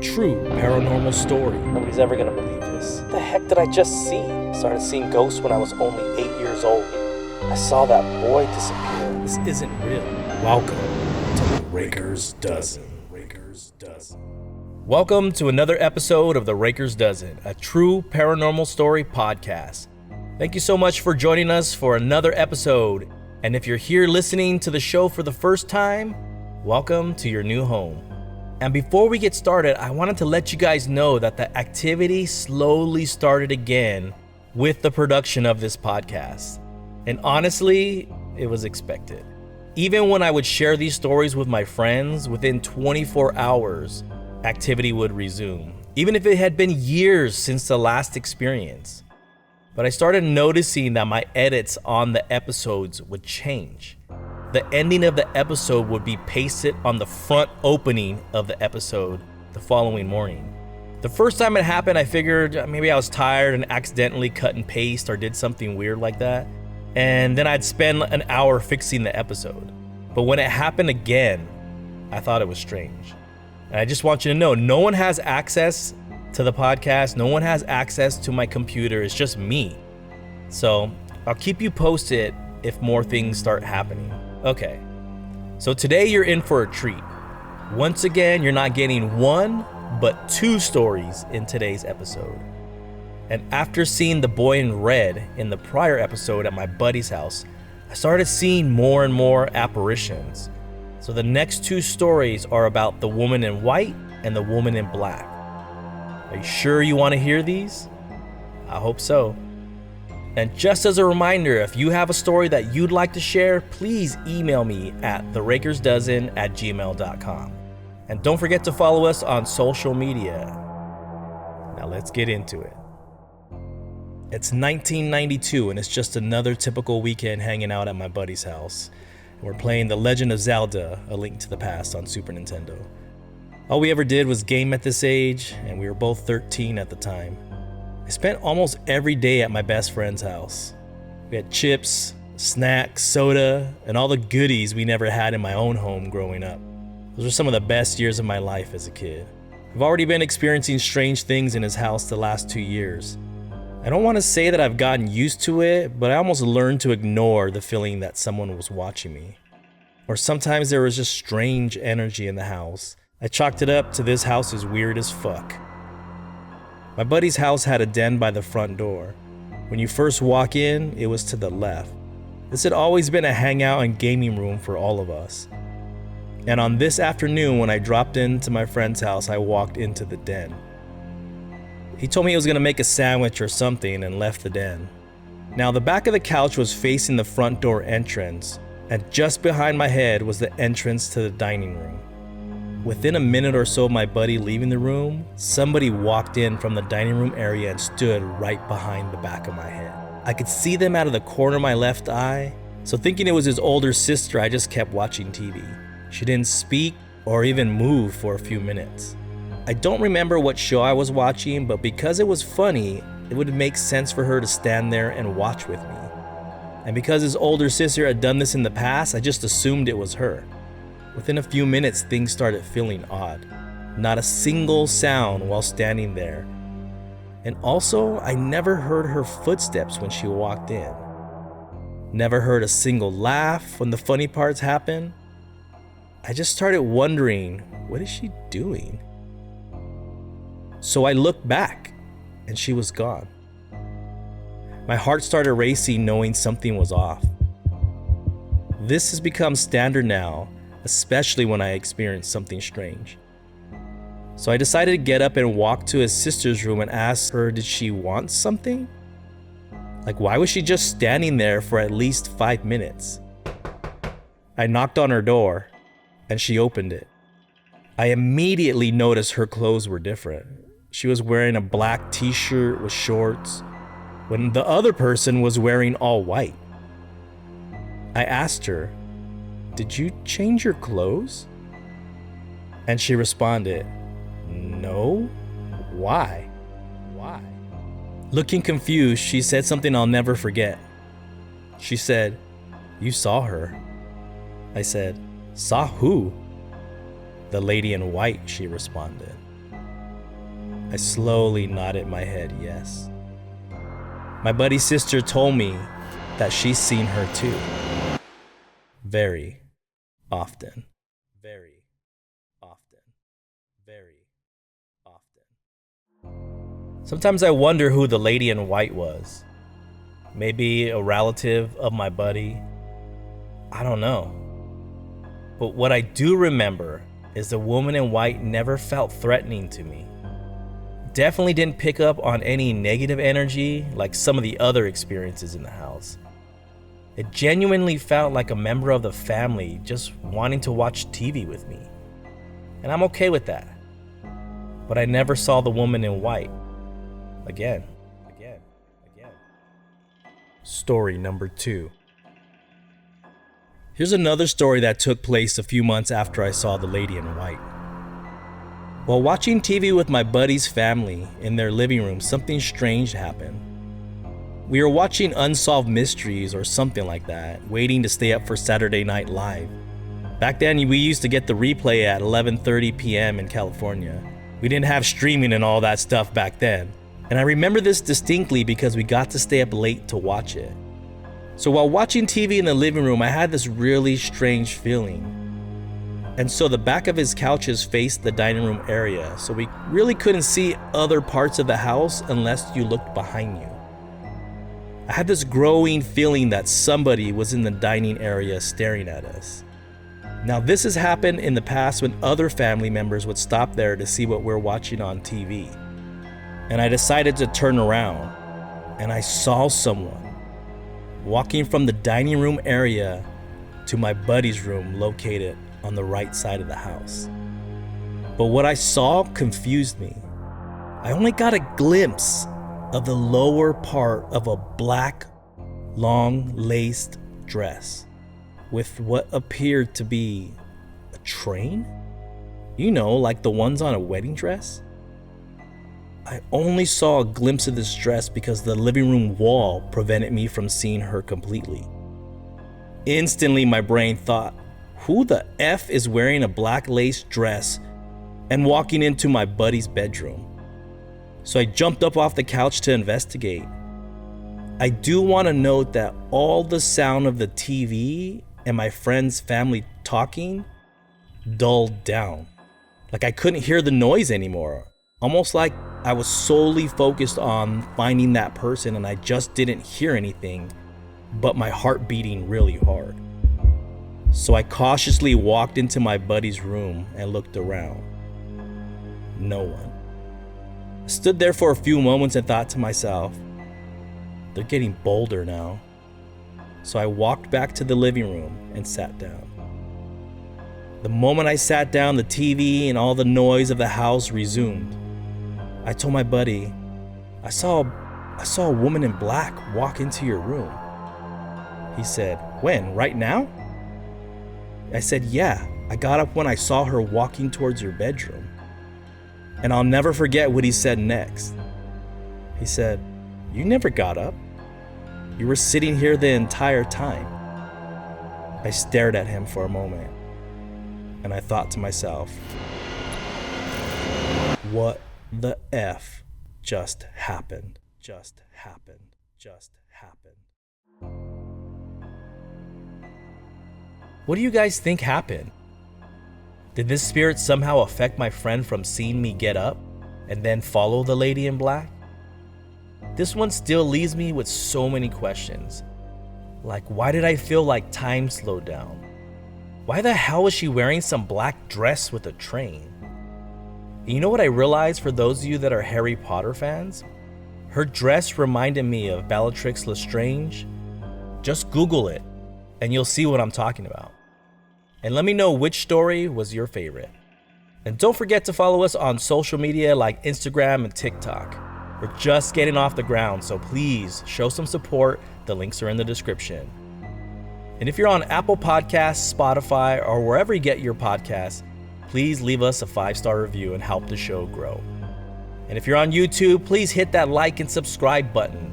true paranormal story. Nobody's ever gonna believe this. What the heck did I just see? Started seeing ghosts when I was only 8 years old. I saw that boy disappear. This isn't real. Welcome to the Raker'z Dozen. Welcome to another episode of the Raker'z Dozen, a true paranormal story podcast. Thank you so much for joining us for another episode. And if you're here listening to the show for the first time, welcome to your new home. And before we get started, I wanted to let you guys know that the activity slowly started again with the production of this podcast. And honestly, it was expected. Even when I would share these stories with my friends, within 24 hours, activity would resume, even if it had been years since the last experience. But I started noticing that my edits on the episodes would change. The ending of the episode would be pasted on the front opening of the episode the following morning. The first time it happened, I figured maybe I was tired and accidentally cut and paste or did something weird like that. And then I'd spend an hour fixing the episode. But when it happened again, I thought it was strange. And I just want you to know, no one has access to the podcast. No one has access to my computer. It's just me. So I'll keep you posted if more things start happening. Okay, so today you're in for a treat. Once again, you're not getting one, but two stories in today's episode. And after seeing the boy in red in the prior episode at my buddy's house, I started seeing more and more apparitions. So the next two stories are about the woman in white and the woman in black. Are you sure you want to hear these? I hope so. And just as a reminder, if you have a story that you'd like to share, please email me at therakersdozen@gmail.com. And don't forget to follow us on social media. Now let's get into it. It's 1992 and it's just another typical weekend hanging out at my buddy's house. We're playing The Legend of Zelda, A Link to the Past on Super Nintendo. All we ever did was game at this age, and we were both 13 at the time. I spent almost every day at my best friend's house. We had chips, snacks, soda, and all the goodies we never had in my own home growing up. Those were some of the best years of my life as a kid. I've already been experiencing strange things in his house the last 2 years. I don't want to say that I've gotten used to it, but I almost learned to ignore the feeling that someone was watching me. Or sometimes there was just strange energy in the house. I chalked it up to this house is weird as fuck. My buddy's house had a den by the front door. When you first walk in, it was to the left. This had always been a hangout and gaming room for all of us. And on this afternoon, when I dropped into my friend's house, I walked into the den. He told me he was going to make a sandwich or something and left the den. Now, the back of the couch was facing the front door entrance, and just behind my head was the entrance to the dining room. Within a minute or so of my buddy leaving the room, somebody walked in from the dining room area and stood right behind the back of my head. I could see them out of the corner of my left eye, so thinking it was his older sister, I just kept watching TV. She didn't speak or even move for a few minutes. I don't remember what show I was watching, but because it was funny, it would make sense for her to stand there and watch with me. And because his older sister had done this in the past, I just assumed it was her. Within a few minutes, things started feeling odd. Not a single sound while standing there. And also, I never heard her footsteps when she walked in. Never heard a single laugh when the funny parts happened. I just started wondering, what is she doing? So I looked back, and she was gone. My heart started racing knowing something was off. This has become standard now, especially when I experience something strange. So I decided to get up and walk to his sister's room and ask her, did she want something? Like, why was she just standing there for at least 5 minutes? I knocked on her door, and she opened it. I immediately noticed her clothes were different. She was wearing a black t-shirt with shorts, when the other person was wearing all white. I asked her, did you change your clothes? And she responded, no, why? Looking confused, she said something I'll never forget. She said, you saw her. I said, saw who? The lady in white, she responded. I slowly nodded my head yes. My buddy's sister told me that she's seen her too. Very often. Very often. Very often. Sometimes I wonder who the lady in white was. Maybe a relative of my buddy. I don't know. But what I do remember is the woman in white never felt threatening to me. Definitely didn't pick up on any negative energy like some of the other experiences in the house. It genuinely felt like a member of the family just wanting to watch TV with me. And I'm okay with that. But I never saw the woman in white. Again. Story number 2. Here's another story that took place a few months after I saw the lady in white. While watching TV with my buddy's family in their living room, something strange happened. We were watching Unsolved Mysteries or something like that, waiting to stay up for Saturday Night Live. Back then, we used to get the replay at 11:30 p.m. in California. We didn't have streaming and all that stuff back then. And I remember this distinctly because we got to stay up late to watch it. So while watching TV in the living room, I had this really strange feeling. And so the back of his couches faced the dining room area, so we really couldn't see other parts of the house unless you looked behind you. I had this growing feeling that somebody was in the dining area staring at us. Now this has happened in the past when other family members would stop there to see what we're watching on TV. And I decided to turn around, and I saw someone walking from the dining room area to my buddy's room located on the right side of the house. But what I saw confused me. I only got a glimpse of the lower part of a black, long laced dress with what appeared to be a train? You know, like the ones on a wedding dress? I only saw a glimpse of this dress because the living room wall prevented me from seeing her completely. Instantly, my brain thought, who the F is wearing a black lace dress and walking into my buddy's bedroom? So I jumped up off the couch to investigate. I do want to note that all the sound of the TV and my friend's family talking dulled down. Like I couldn't hear the noise anymore. Almost like I was solely focused on finding that person and I just didn't hear anything, but my heart beating really hard. So I cautiously walked into my buddy's room and looked around. No one. I stood there for a few moments and thought to myself, they're getting bolder now. So I walked back to the living room and sat down. The moment I sat down, the TV and all the noise of the house resumed. I told my buddy, I saw a woman in black walk into your room. He said, when? Right now? I said, yeah, I got up when I saw her walking towards your bedroom. And I'll never forget what he said next. He said, you never got up. You were sitting here the entire time. I stared at him for a moment, and I thought to myself, what the F just happened? Just happened. What do you guys think happened? Did this spirit somehow affect my friend from seeing me get up and then follow the lady in black? This one still leaves me with so many questions. Like, why did I feel like time slowed down? Why the hell was she wearing some black dress with a train? You know what I realized for those of you that are Harry Potter fans? Her dress reminded me of Bellatrix Lestrange. Just Google it, and you'll see what I'm talking about. And let me know which story was your favorite. And don't forget to follow us on social media like Instagram and TikTok. We're just getting off the ground, so please show some support. The links are in the description. And if you're on Apple Podcasts, Spotify, or wherever you get your podcasts, please leave us a 5-star review and help the show grow. And if you're on YouTube, please hit that like and subscribe button.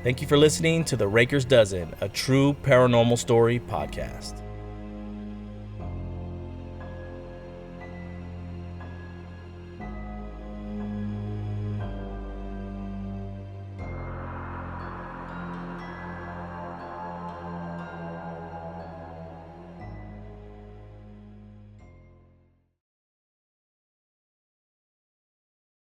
Thank you for listening to the Raker'z Dozen, a true paranormal story podcast.